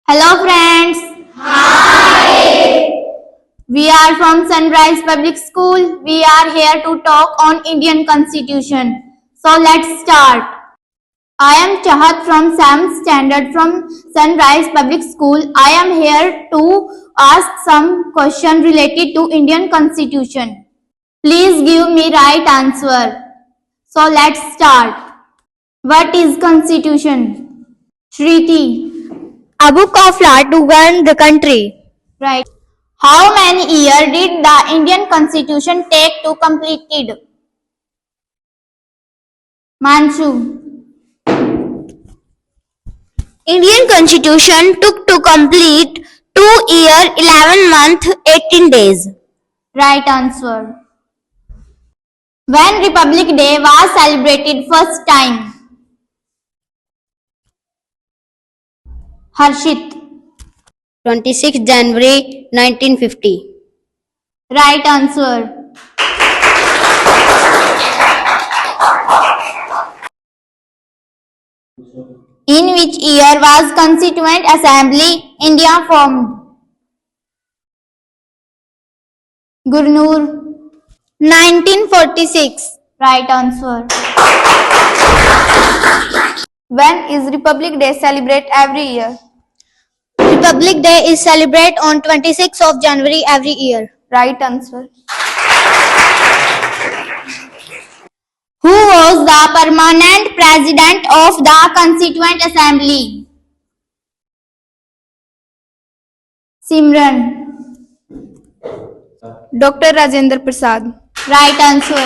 Hello friends. Hi. We are from Sunrise Public School. We are here to talk on Indian Constitution. So let's start. I am Chahat from 7th standard from Sunrise Public School. I am here to ask some question related to Indian Constitution. Please give me right answer. So let's start. What is Constitution? Shriti. A book of law to govern the country. Right. How many years did the Indian Constitution take to complete it? Manshu. Indian Constitution took to complete 2 years, 11 months, 18 days. Right answer. When Republic Day was celebrated first time? Harshit. 26 January 1950. Right answer. In which year was Constituent Assembly India formed? Gurnur. 1946. Right answer. When is Republic Day celebrated every year? Republic Day is celebrated on 26th of January every year. Right answer. Who was the permanent president of the Constituent Assembly? Simran. Dr. Rajendra Prasad. Right answer.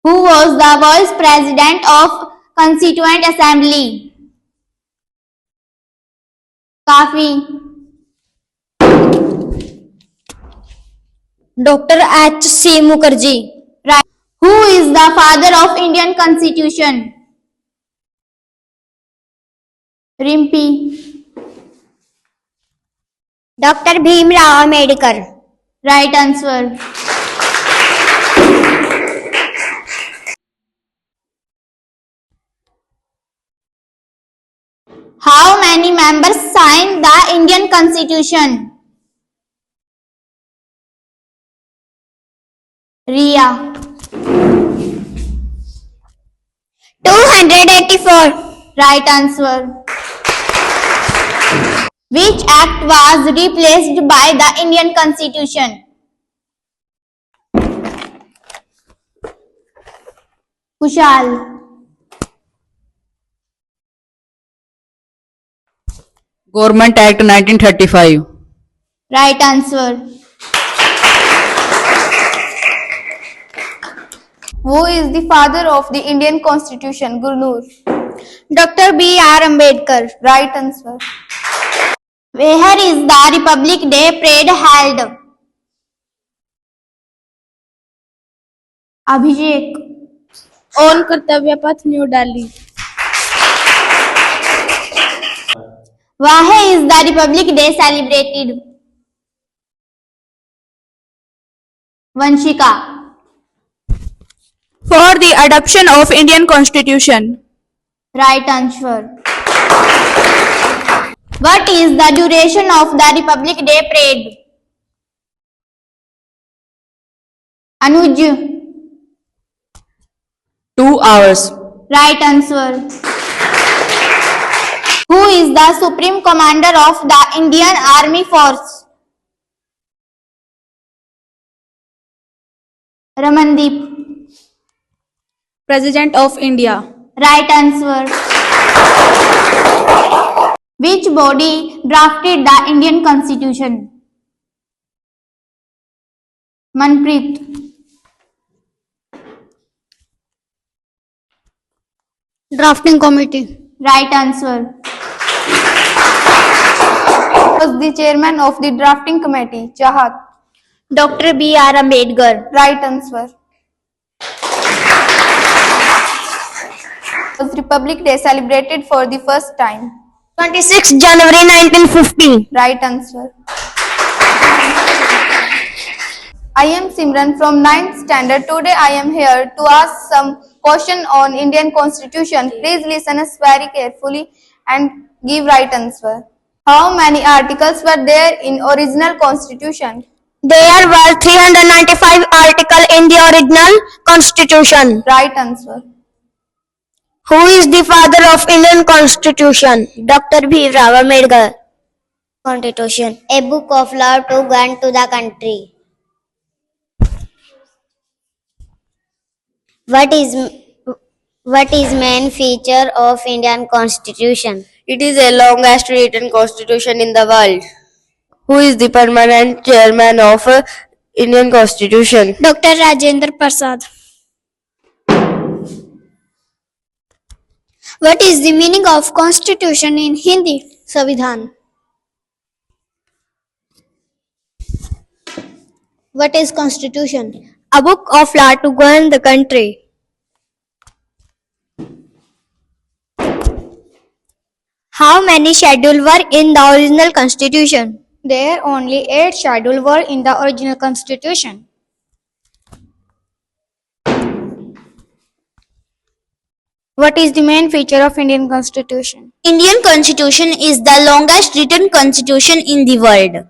Who was the vice president of Constituent Assembly? Kafi. Dr. H.C. Mukherjee. Right. Who is the father of Indian Constitution? Rimpi. Dr. Bhim Rao Ambedkar. Right answer. How many members signed the Indian Constitution? Ria. 284. Right answer. Which act was replaced by the Indian Constitution? Kushal. Government Act 1935. Right answer. Who is the father of the Indian Constitution? Gurnur. Dr. B.R. Ambedkar. Right answer. Where is the Republic Day parade held? Abhishek. On Kartavya Path, New Delhi. Where is the Republic Day celebrated? Vanshika. For the adoption of Indian Constitution. Right answer. What is the duration of the Republic Day parade? Anuj. 2 hours. Right answer. Who is the Supreme Commander of the Indian Army Force? Ramandeep. President of India. Right answer. Which body drafted the Indian Constitution? Manpreet. Drafting Committee. Right answer. Was the chairman of the drafting committee? Chahat. Dr. B.R. Ambedkar. Right answer. Was Republic Day celebrated for the first time? 26 January 1950. Right answer. I am Simran from 9th standard. Today I am here to ask some question on Indian Constitution. Please listen us very carefully and give right answer. How many articles were there in original Constitution? There were 395 articles in the original constitution. Right answer. Who is the father of Indian Constitution? Dr. Bhimrao Ambedkar. Constitution, a book of law to govern to the country. What is main feature of Indian Constitution? It is the longest written constitution in the world. Who is the permanent chairman of Indian Constitution? Dr. Rajendra Prasad. What is the meaning of Constitution in Hindi? Samvidhan. What is Constitution? A book of law to govern the country. How many schedules were in the original Constitution? There only 8 schedules were in the original constitution. What is the main feature of Indian Constitution? Indian Constitution is the longest written constitution in the world.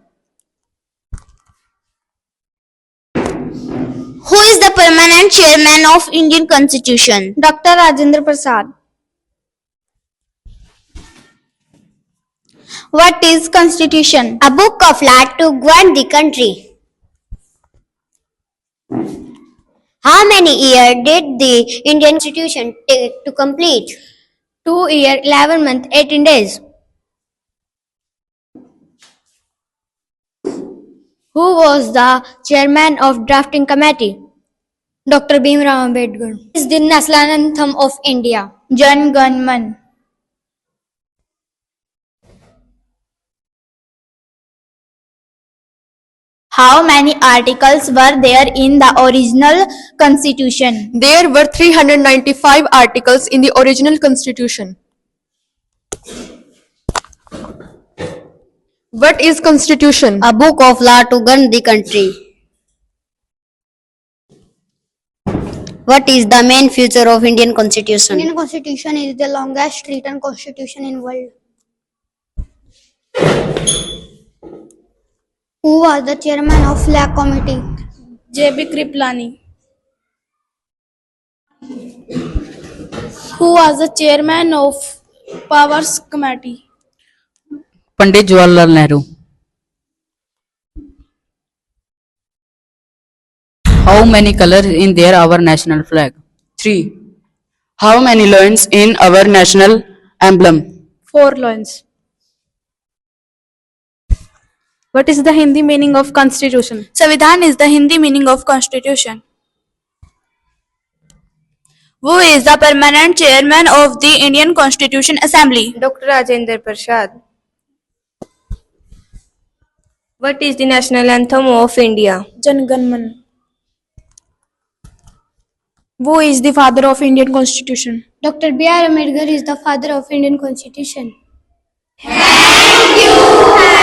Who is the permanent chairman of Indian Constitution? Dr. Rajendra Prasad. What is Constitution? A book of law to govern the country. How many years did the Indian Constitution take to complete? 2 years, 11 months, 18 days. Who was the chairman of drafting committee? Dr. Bhimrao Ambedkar. What is the national anthem of India? Jan Gan Man. How many articles were there in the original constitution? There were 395 articles in the original constitution. What is constitution? A book of law to govern the country. What is the main feature of Indian Constitution? Indian Constitution is the longest written constitution in world. Who was the chairman of Flag Committee? J.B. Kriplani. Who was the chairman of Powers Committee? Pandit Jawaharlal Nehru. How many colors in there our national flag? 3. How many lines in our national emblem? 4 lines. What is the Hindi meaning of Constitution? Samvidhan is the Hindi meaning of Constitution. Who is the permanent chairman of the Indian Constitution Assembly? Dr. Rajendra Prasad. What is the national anthem of India? Jan Gan Man. Who is the father of Indian Constitution? Dr. B.R. Ambedkar is the father of Indian Constitution. Thank you.